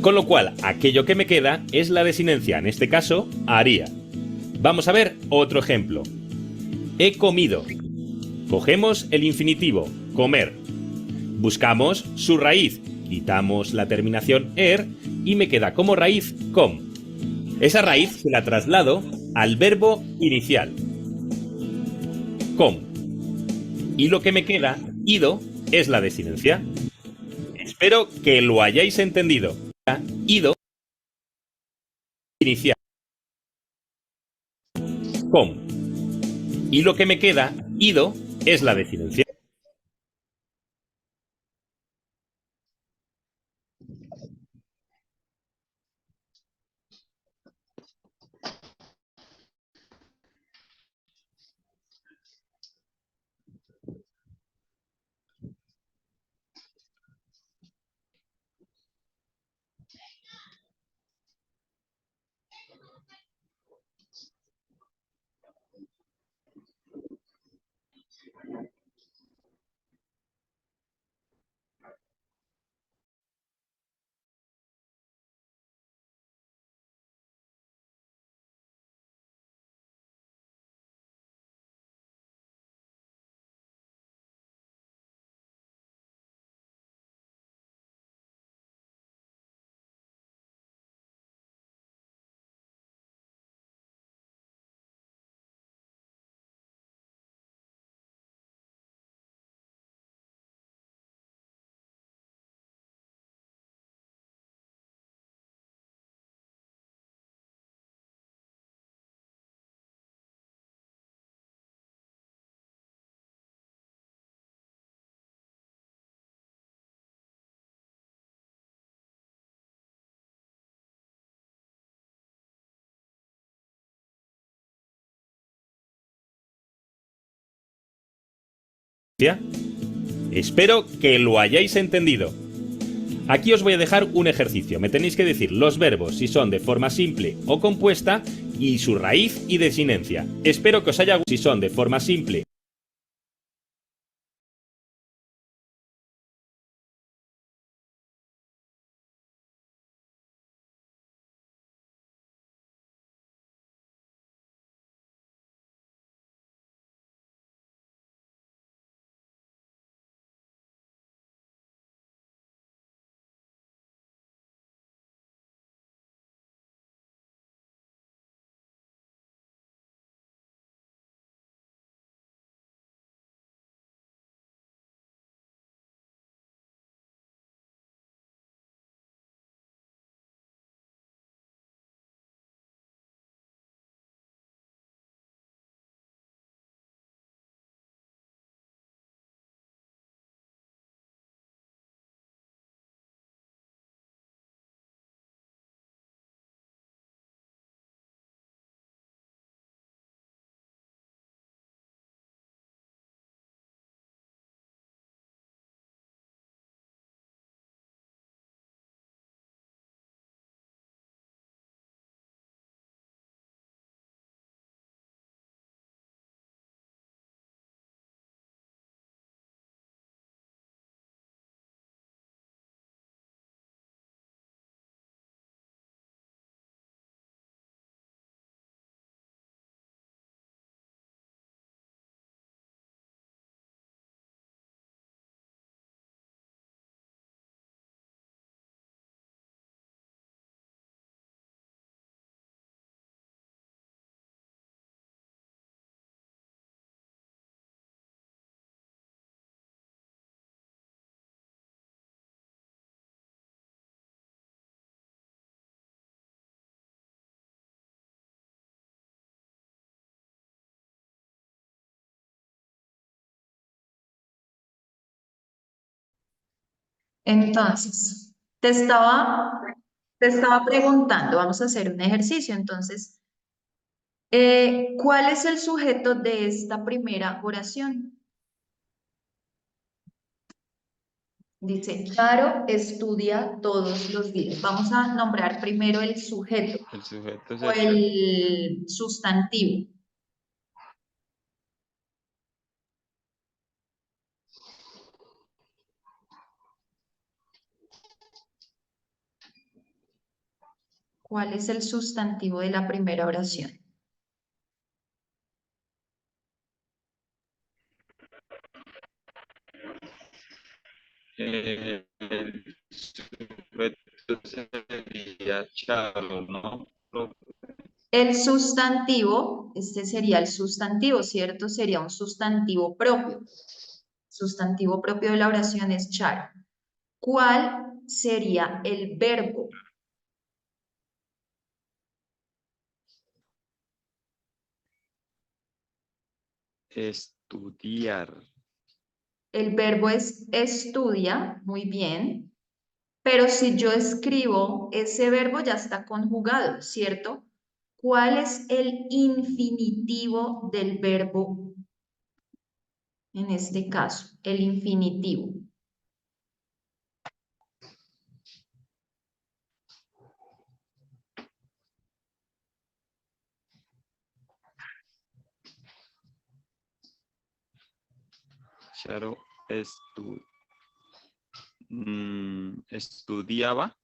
Con lo cual, aquello que me queda es la desinencia, en este caso, haría. Vamos a ver otro ejemplo. He comido. Cogemos el infinitivo, comer. Buscamos su raíz, quitamos la terminación er y me queda como raíz com. Esa raíz se la traslado al verbo inicial, com. Y lo que me queda, ido, es la desinencia. Espero que lo hayáis entendido. Ido, inicial, com. Y lo que me queda, ido, es la desinencia. Espero que lo hayáis entendido. Aquí os voy a dejar un ejercicio. Me tenéis que decir los verbos si son de forma simple o compuesta y su raíz y desinencia. Espero que os haya gustado si son de forma simple. Entonces, te estaba preguntando, vamos a hacer un ejercicio. Entonces, ¿cuál es el sujeto de esta primera oración? Dice, Caro estudia todos los días. Vamos a nombrar primero el sujeto El sujeto o sería, el sustantivo. ¿Cuál es el sustantivo de la primera oración? El sujeto sería Charo, ¿no? El sustantivo, este sería el sustantivo, ¿cierto? Sería un sustantivo propio. Sustantivo propio de la oración es Charo. ¿Cuál sería el verbo? Estudiar. El verbo es estudia, muy bien, pero si yo escribo, ese verbo ya está conjugado, ¿cierto? ¿Cuál es el infinitivo del verbo en este caso? El infinitivo. Charo estudiaba.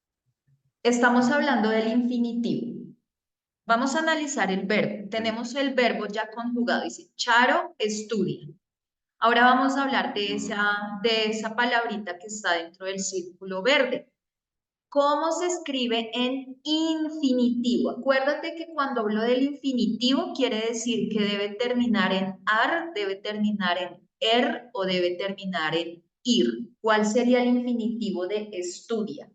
Estamos hablando del infinitivo. Vamos a analizar el verbo. Tenemos el verbo ya conjugado. Dice, Charo estudia. Ahora vamos a hablar de esa palabrita que está dentro del círculo verde. ¿Cómo se escribe en infinitivo? Acuérdate que cuando hablo del infinitivo quiere decir que debe terminar en ar, debe terminar en er o debe terminar en ir. ¿Cuál sería el infinitivo de estudia?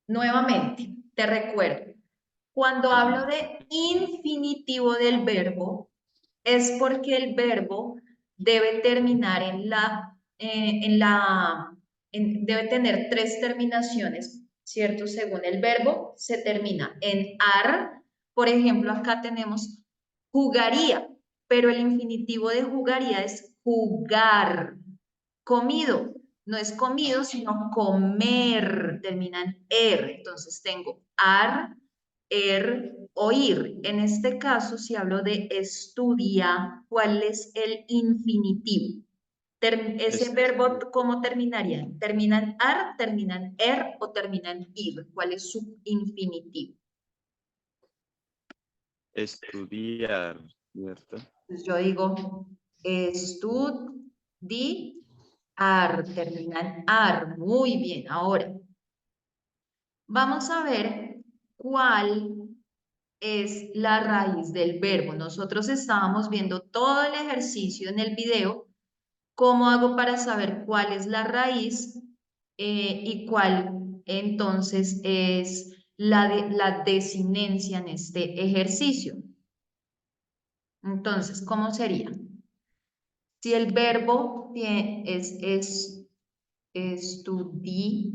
Nuevamente, te recuerdo, cuando hablo de infinitivo del verbo, es porque el verbo debe terminar debe tener tres terminaciones, ¿cierto? Según el verbo, se termina en ar. Por ejemplo, acá tenemos jugaría, pero el infinitivo de jugaría es jugar. Comido, no es comido, sino comer, termina en er. Entonces tengo ar, er, oír. En este caso, si hablo de estudia, ¿cuál es el infinitivo? Ese verbo, ¿cómo terminaría? ¿Termina en ar, termina en er o termina en ir? ¿Cuál es su infinitivo? Estudiar, ¿cierto? Entonces yo digo estudiar, termina en ar. Muy bien, ahora vamos a ver cuál es la raíz del verbo. Nosotros estábamos viendo todo el ejercicio en el video. ¿Cómo hago para saber cuál es la raíz y cuál entonces es la desinencia en este ejercicio? Entonces, ¿cómo sería? Si el verbo es estudiar,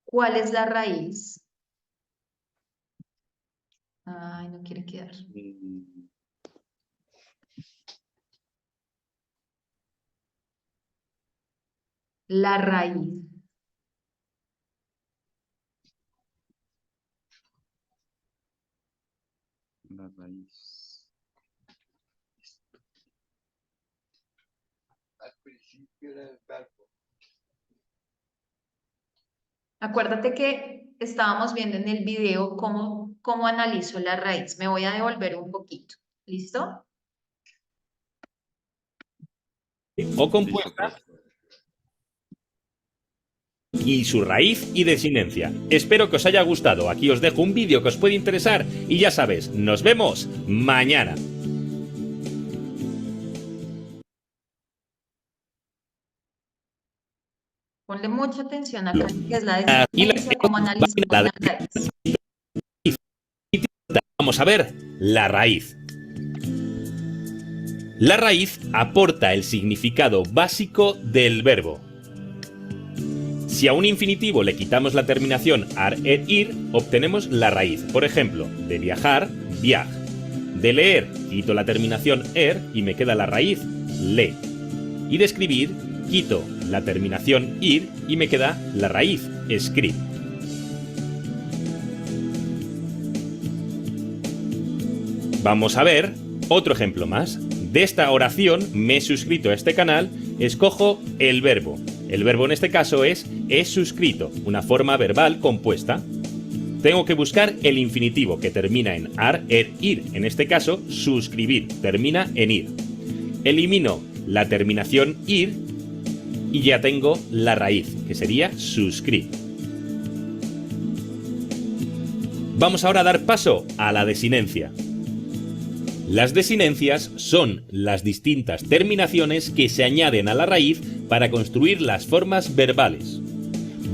¿cuál es la raíz? Ay, no quiere quedar. La raíz. La raíz. Al principio del verbo. Acuérdate que estábamos viendo en el video cómo analizo la raíz. Me voy a devolver un poquito. ¿Listo? O compuesta y su raíz y desinencia. Espero que os haya gustado. Aquí os dejo un vídeo que os puede interesar y ya sabes, nos vemos mañana. Ponle mucha atención acá, que es la Aquí la desinencia, cómo analizamos la la raíz. Vamos a ver la raíz. La raíz aporta el significado básico del verbo. Si a un infinitivo le quitamos la terminación ar, er, ir, obtenemos la raíz. Por ejemplo, de viajar, viaj. De leer, quito la terminación er y me queda la raíz, le. Y de escribir, quito la terminación ir y me queda la raíz, escrib. Vamos a ver otro ejemplo más. De esta oración, me he suscrito a este canal, escojo el verbo. El verbo en este caso es he suscrito, una forma verbal compuesta. Tengo que buscar el infinitivo que termina en ar, ir. En este caso, suscribir, termina en ir. Elimino la terminación ir y ya tengo la raíz, que sería suscribir. Vamos ahora a dar paso a la desinencia. Las desinencias son las distintas terminaciones que se añaden a la raíz para construir las formas verbales.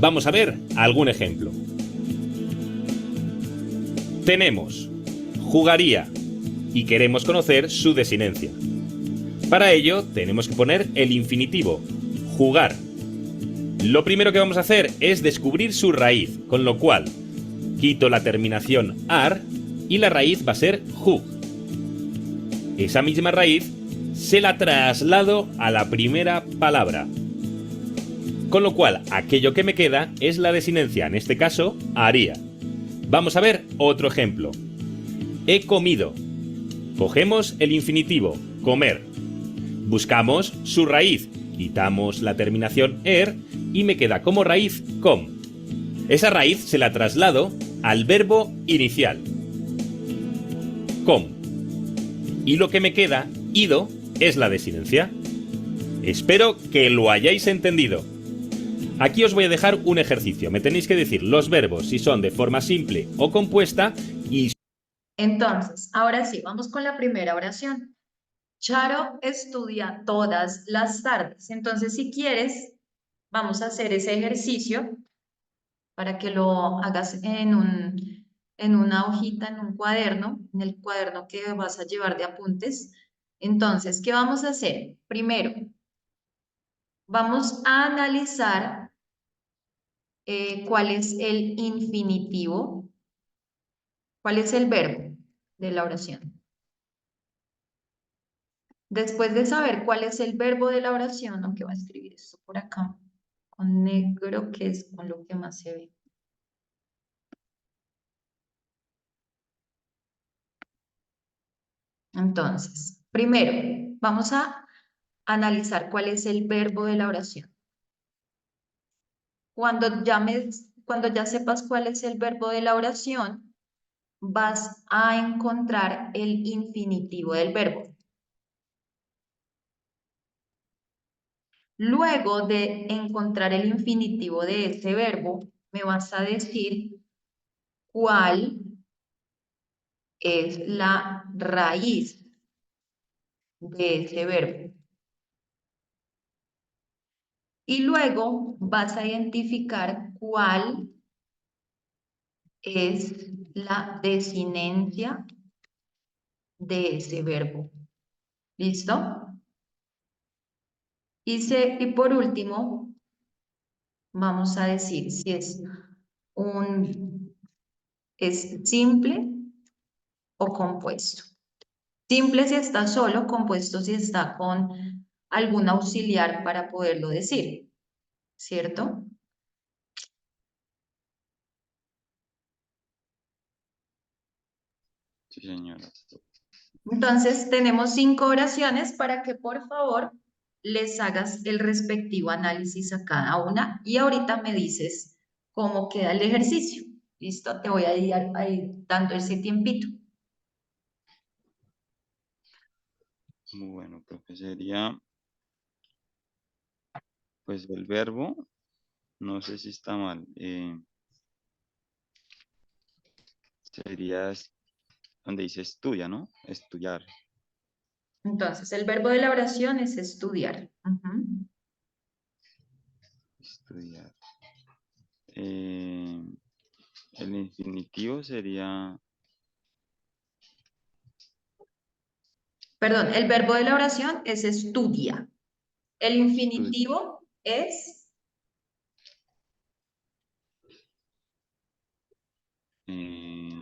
Vamos a ver algún ejemplo. Tenemos jugaría y queremos conocer su desinencia. Para ello tenemos que poner el infinitivo, jugar. Lo primero que vamos a hacer es descubrir su raíz, con lo cual quito la terminación ar y la raíz va a ser jug. Esa misma raíz se la traslado a la primera palabra. Con lo cual, aquello que me queda es la desinencia, en este caso, haría. Vamos a ver otro ejemplo. He comido. Cogemos el infinitivo, comer. Buscamos su raíz, quitamos la terminación er y me queda como raíz com. Esa raíz se la traslado al verbo inicial, com. Y lo que me queda, ido, es la desinencia. Espero que lo hayáis entendido. Aquí os voy a dejar un ejercicio. Me tenéis que decir los verbos si son de forma simple o compuesta y... Entonces, ahora sí, vamos con la primera oración. Charo estudia todas las tardes. Entonces, si quieres, vamos a hacer ese ejercicio para que lo hagas en una hojita, en un cuaderno, en el cuaderno que vas a llevar de apuntes. Entonces, ¿qué vamos a hacer? Primero, vamos a analizar cuál es el infinitivo, cuál es el verbo de la oración. Después de saber cuál es el verbo de la oración, aunque voy a escribir esto por acá, con negro, que es con lo que más se ve. Entonces, primero, vamos a analizar cuál es el verbo de la oración. Cuando ya sepas cuál es el verbo de la oración, vas a encontrar el infinitivo del verbo. Luego de encontrar el infinitivo de ese verbo, me vas a decir cuál es la raíz de ese verbo. Y luego vas a identificar cuál es la desinencia de ese verbo. ¿Listo? Y por último, vamos a decir si es simple o compuesto. Simple si está solo, compuesto si está con algún auxiliar para poderlo decir, ¿cierto? Sí, señora. Entonces, tenemos 5 oraciones para que por favor les hagas el respectivo análisis a cada una y ahorita me dices cómo queda el ejercicio. ¿Listo? Te voy a ir dando ese tiempito. Bueno, profe, sería, pues el verbo, no sé si está mal, sería donde dice estudia, ¿no? Estudiar, Entonces, el verbo de la oración es estudiar. Ujú. estudiar. Eh, el infinitivo sería, Perdón, el verbo de la oración es estudia. El estu- infinitivo es... eh,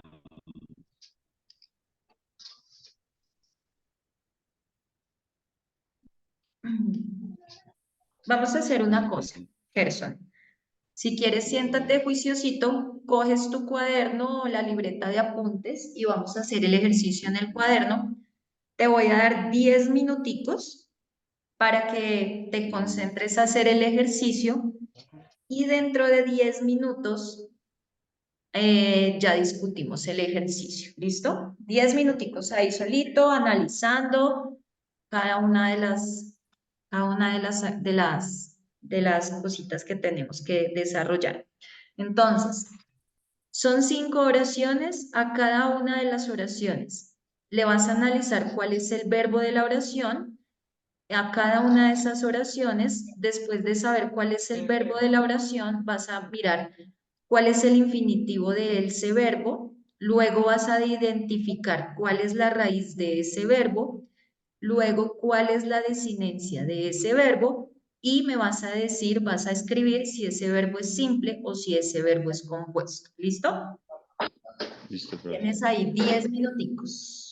Vamos a hacer una no cosa, sé. Gerson. Si quieres, siéntate juiciosito, coges tu cuaderno o la libreta de apuntes y vamos a hacer el ejercicio en el cuaderno. Te voy a dar 10 minuticos para que te concentres a hacer el ejercicio y dentro de 10 minutos ya discutimos el ejercicio. ¿Listo? 10 minuticos ahí solito, analizando cada una de las cositas que tenemos que desarrollar. Entonces, son 5 oraciones. A cada una de las oraciones le vas a analizar cuál es el verbo de la oración. A cada una de esas oraciones, después de saber cuál es el verbo de la oración, vas a mirar cuál es el infinitivo de ese verbo. Luego vas a identificar cuál es la raíz de ese verbo. Luego, cuál es la desinencia de ese verbo. Y me vas a decir, vas a escribir si ese verbo es simple o si ese verbo es compuesto. ¿Listo? Listo, profe. Tienes ahí 10 minuticos.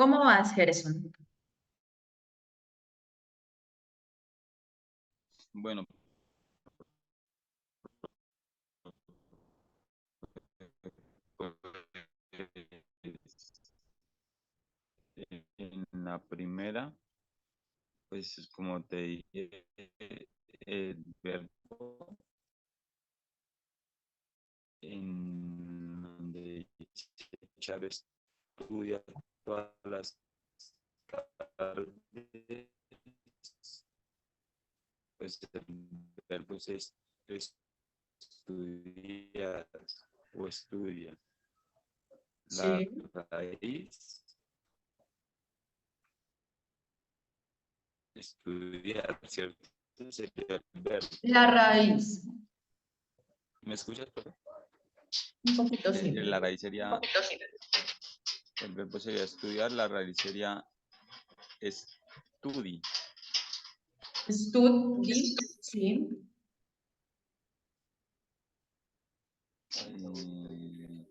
¿Cómo vas, Gerson? Bueno, pues, en la primera, pues como te dije, el verbo en donde dice Charo estudia todas las tardes, pues el verbo es estudiar o estudia. La Sí. raíz, estudiar, ¿cierto? Sería el verbo. La raíz. ¿Me escuchas? Un poquito sí. La raíz sería, el verbo sería estudiar, la raíz sería estudi. Studi, sí. Mm,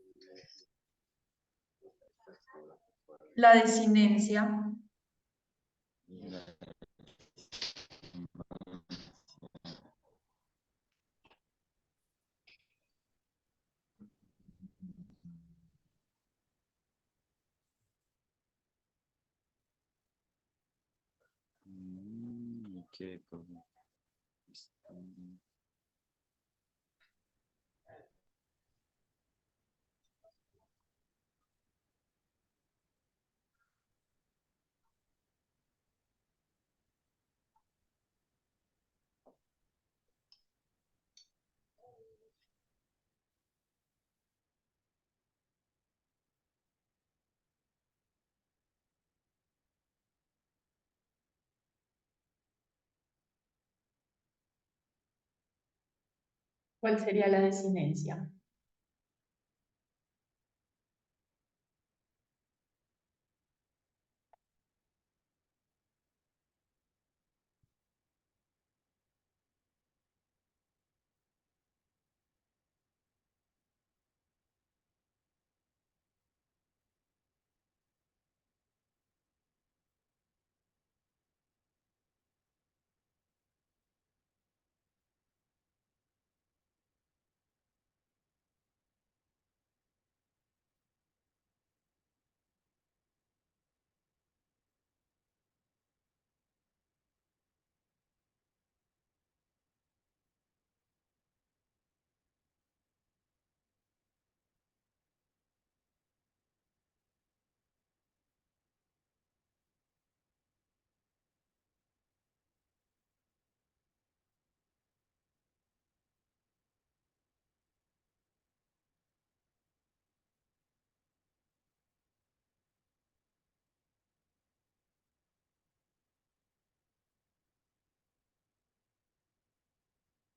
La desinencia. ok, pues, ¿Cuál sería la desinencia?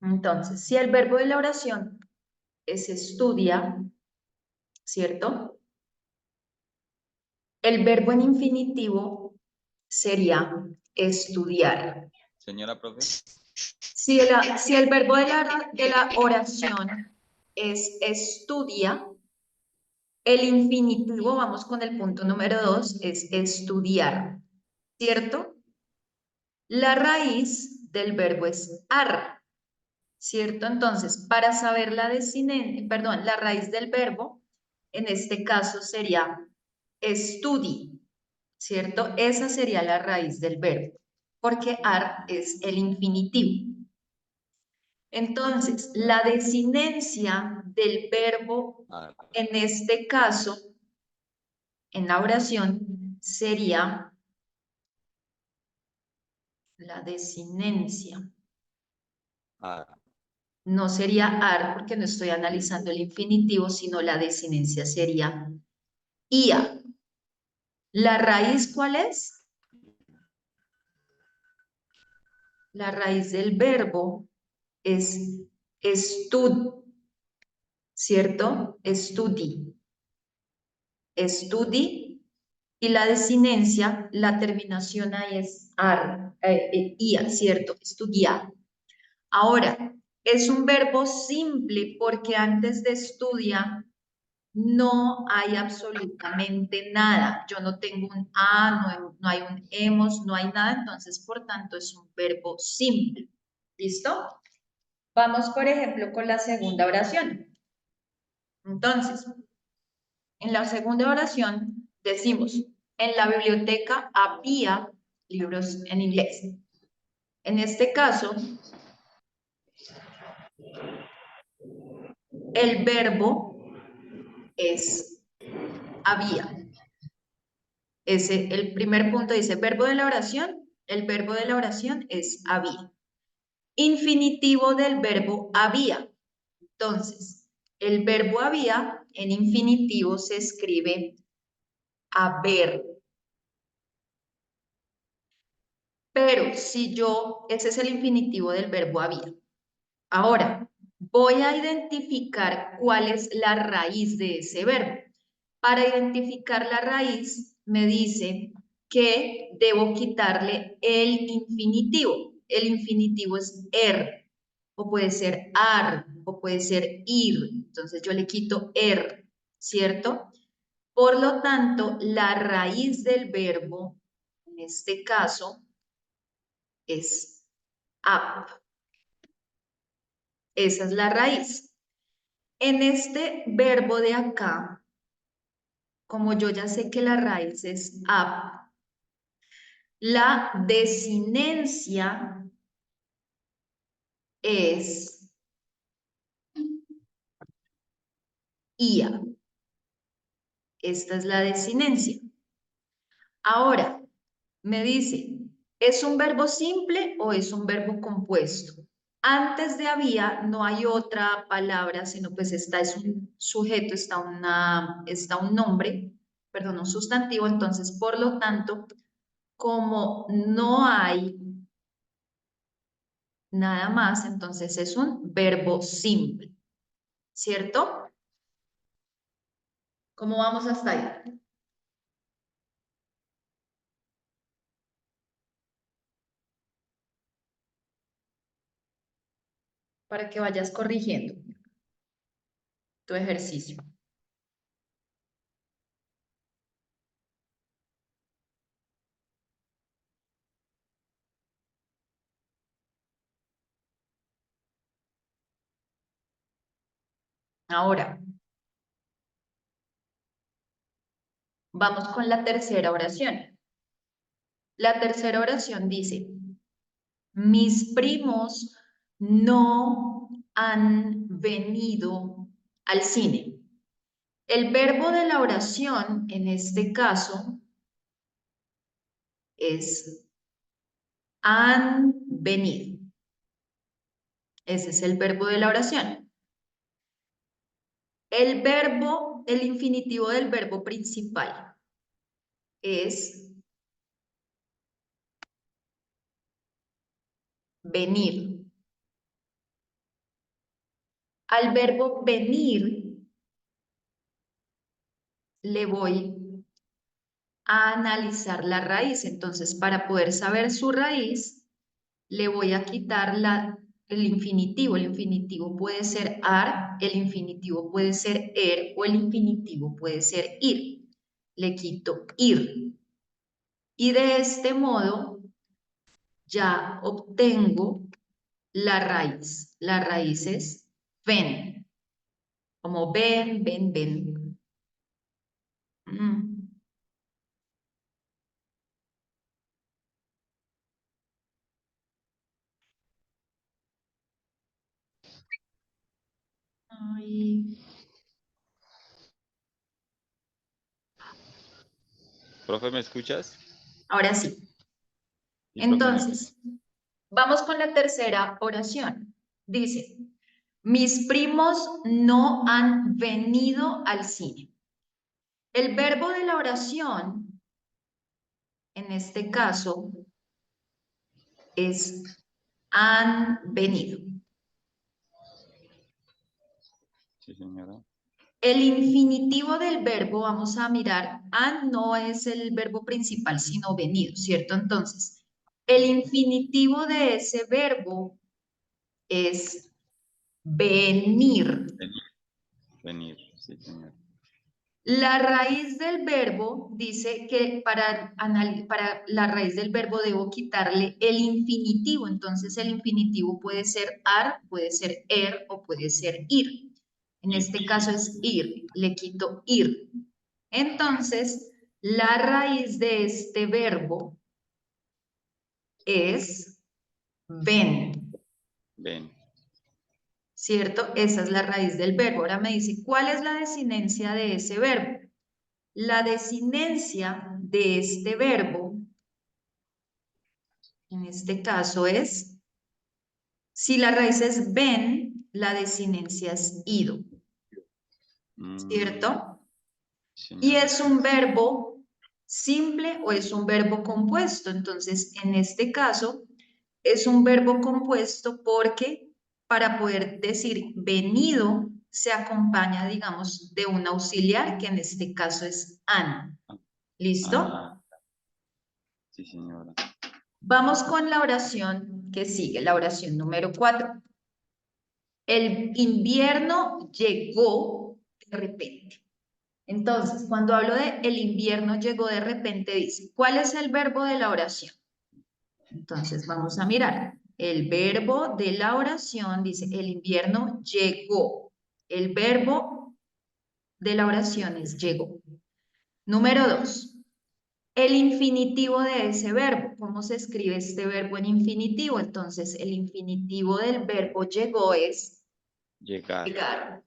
Entonces, si el verbo de la oración es estudia, ¿cierto? El verbo en infinitivo sería estudiar. señora profe, Si el verbo de la oración es estudia, el infinitivo, vamos con el punto número 2, es estudiar, ¿cierto? La raíz del verbo es ar, ¿cierto? Entonces, para saber la raíz del verbo, en este caso sería estudi, ¿cierto? Esa sería la raíz del verbo, porque ar es el infinitivo. Entonces, la desinencia del verbo, en este caso, en la oración, sería la desinencia. No sería ar porque no estoy analizando el infinitivo, sino la desinencia sería ia. ¿La raíz cuál es? La raíz del verbo es estud, ¿cierto? Estudi. Estudi. Y la desinencia, la terminación ahí es ia, ¿cierto? Estudiar. Ahora, es un verbo simple porque antes de estudia no hay absolutamente nada. Yo no tengo un a, no hay un hemos, no hay nada, entonces por tanto es un verbo simple. ¿Listo? Vamos, por ejemplo, con la segunda oración. Entonces, en la segunda oración decimos, en la biblioteca había libros en inglés. En este caso, el verbo es había. El primer punto dice verbo de la oración. El verbo de la oración es había. Infinitivo del verbo había. Entonces, el verbo había en infinitivo se escribe haber. Pero si ese es el infinitivo del verbo había. Ahora, voy a identificar cuál es la raíz de ese verbo. Para identificar la raíz, me dice que debo quitarle el infinitivo. El infinitivo es o puede ser ar, o puede ser ir. Entonces yo le quito ¿cierto? Por lo tanto, la raíz del verbo, en este caso, es up. Esa es la raíz. En este verbo de acá, como yo ya sé que la raíz es up, la desinencia es ia. Esta es la desinencia. Ahora, me dice, ¿es un verbo simple o es un verbo compuesto? Antes de había no hay otra palabra, sino pues esta es un sujeto, está un nombre, perdón, un sustantivo, entonces por lo tanto, como no hay nada más, entonces es un verbo simple, ¿cierto? ¿Cómo vamos hasta ahí? Para que vayas corrigiendo tu ejercicio. Ahora, vamos con la tercera oración. La tercera oración dice, mis primos no han venido al cine. El verbo de la oración, en este caso, es han venido. Ese es el verbo de la oración. El infinitivo del verbo principal es venir. Al verbo venir le voy a analizar la raíz. Entonces, para poder saber su raíz, le voy a quitar el infinitivo. El infinitivo puede ser ar, el infinitivo puede ser o el infinitivo puede ser ir. Le quito ir. Y de este modo ya obtengo la raíz. La raíz es ven. Como ven, ven, ven. Mm. Ay. Profe, ¿me escuchas? Ahora sí. Sí, profe, no. Entonces, vamos con la tercera oración. Dice, mis primos no han venido al cine. El verbo de la oración, en este caso, es han venido. Sí, señora. El infinitivo del verbo, vamos a mirar, han no es el verbo principal, sino venido, ¿cierto? Entonces, el infinitivo de ese verbo es venir. Venir, venir, sí, señor. La raíz del verbo dice que para la raíz del verbo debo quitarle el infinitivo. Entonces el infinitivo puede ser ar, puede ser o puede ser ir. En este caso es ir. Le quito ir. Entonces la raíz de este verbo es ven. Ven. ¿Cierto? Esa es la raíz del verbo. Ahora me dice, ¿cuál es la desinencia de ese verbo? La desinencia de este verbo, en este caso es, si la raíz es ven, la desinencia es ido, ¿cierto? Y Señora. es un verbo simple o es un verbo compuesto. Entonces, en este caso, es un verbo compuesto porque para poder decir venido, se acompaña, digamos, de un auxiliar, que en este caso es an. ¿Listo? Ah, sí, señora. Vamos con la oración que sigue, la oración número 4. El invierno llegó de repente. Entonces, cuando hablo de el invierno llegó de repente, dice, ¿cuál es el verbo de la oración? Entonces, vamos a mirar. El verbo de la oración dice, el invierno llegó. El verbo de la oración es llegó. Número 2. El infinitivo de ese verbo. ¿Cómo se escribe este verbo en infinitivo? Entonces, el infinitivo del verbo llegó es Llegar. llegar.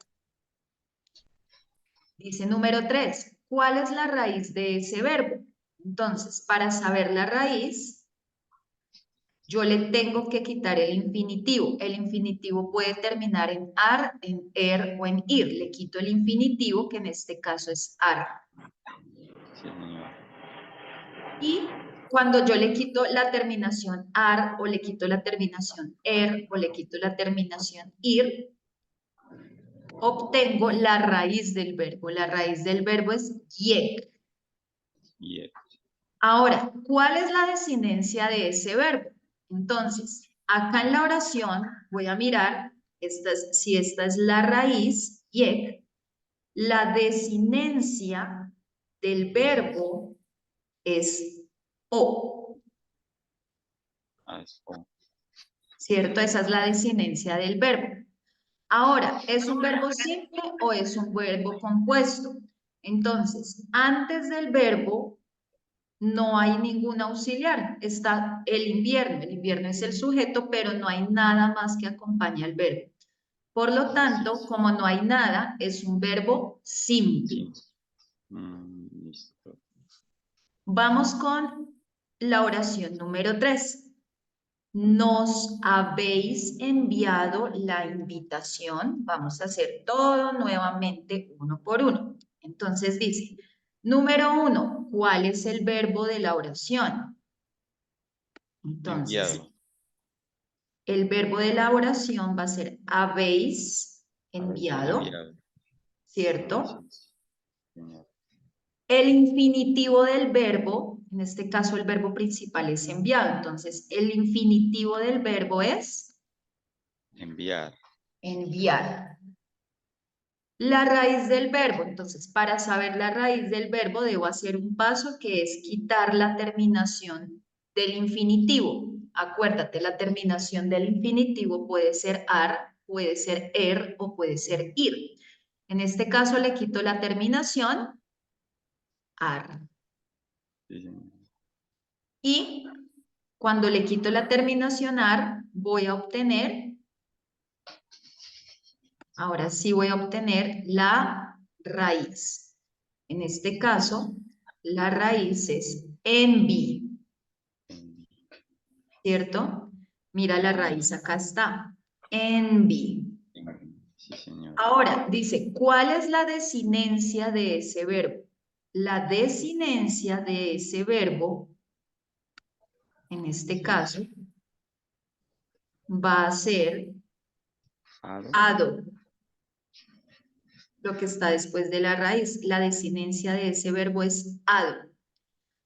Dice número 3. ¿Cuál es la raíz de ese verbo? Entonces, para saber la raíz, yo le tengo que quitar el infinitivo. El infinitivo puede terminar en ar, en o en ir. Le quito el infinitivo, que en este caso es ar. Sí, señora. Y cuando yo le quito la terminación ar o le quito la terminación o le quito la terminación ir, obtengo la raíz del verbo. La raíz del verbo es yek. Y Ahora, ¿cuál es la desinencia de ese verbo? Entonces, acá en la oración voy a mirar si esta es la raíz, yek, la desinencia del verbo es o. ¿Cierto? Esa es la desinencia del verbo. Ahora, ¿es un verbo simple o es un verbo compuesto? Entonces, antes del verbo no hay ningún auxiliar. Está el invierno. El invierno es el sujeto, pero no hay nada más que acompañe al verbo. Por lo tanto, como no hay nada, es un verbo simple. Listo. Vamos con la oración número 3. Nos habéis enviado la invitación. Vamos a hacer todo nuevamente uno por uno. Entonces dice, número 1, ¿cuál es el verbo de la oración? Entonces, Enviado. el verbo de la oración va a ser habéis enviado, Enviado. ¿cierto? Señora. El infinitivo del verbo, en este caso el verbo principal es enviado, entonces el infinitivo del verbo es Enviar. enviar. La raíz del verbo, entonces para saber la raíz del verbo debo hacer un paso que es quitar la terminación del infinitivo. Acuérdate, la terminación del infinitivo puede ser ar, puede ser o puede ser ir. En este caso le quito la terminación ar. Sí, señora. Y cuando le quito la terminación ar, voy a obtener, ahora sí voy a obtener la raíz. En este caso, la raíz es envi, ¿cierto? Mira la raíz, acá está, envi. Sí, señora. Ahora, dice, ¿cuál es la desinencia de ese verbo? La desinencia de ese verbo, en este caso, va a ser ado, lo que está después de la raíz. La desinencia de ese verbo es ado.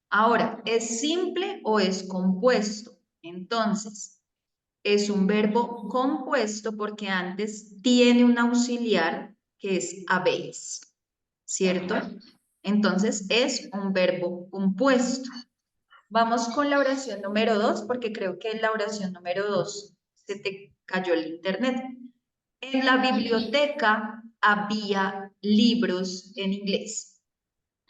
Ahora, ¿es simple o es compuesto? Entonces, es un verbo compuesto porque antes tiene un auxiliar que es habéis. ¿cierto? Entonces es un verbo compuesto. Vamos con la oración número 2, porque creo que en la oración número 2 se te cayó el internet. En la biblioteca había libros en inglés.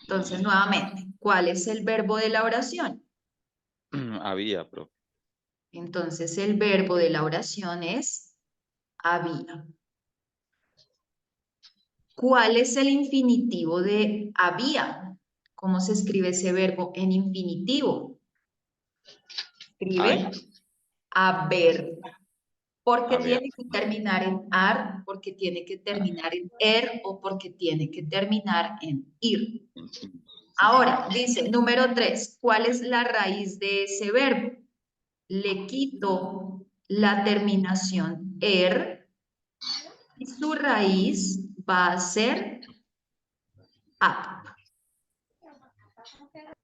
Entonces, nuevamente, ¿cuál es el verbo de la oración? Había, profe. Entonces, el verbo de la oración es había. ¿Cuál es el infinitivo de había? ¿Cómo se escribe ese verbo en infinitivo? Escribe haber. ¿Por qué Había. tiene que terminar en ar? ¿Porque tiene que terminar en er? ¿O porque tiene que terminar en ir? Ahora, dice, número 3, ¿cuál es la raíz de ese verbo? Le quito la terminación er y su raíz va a ser ap.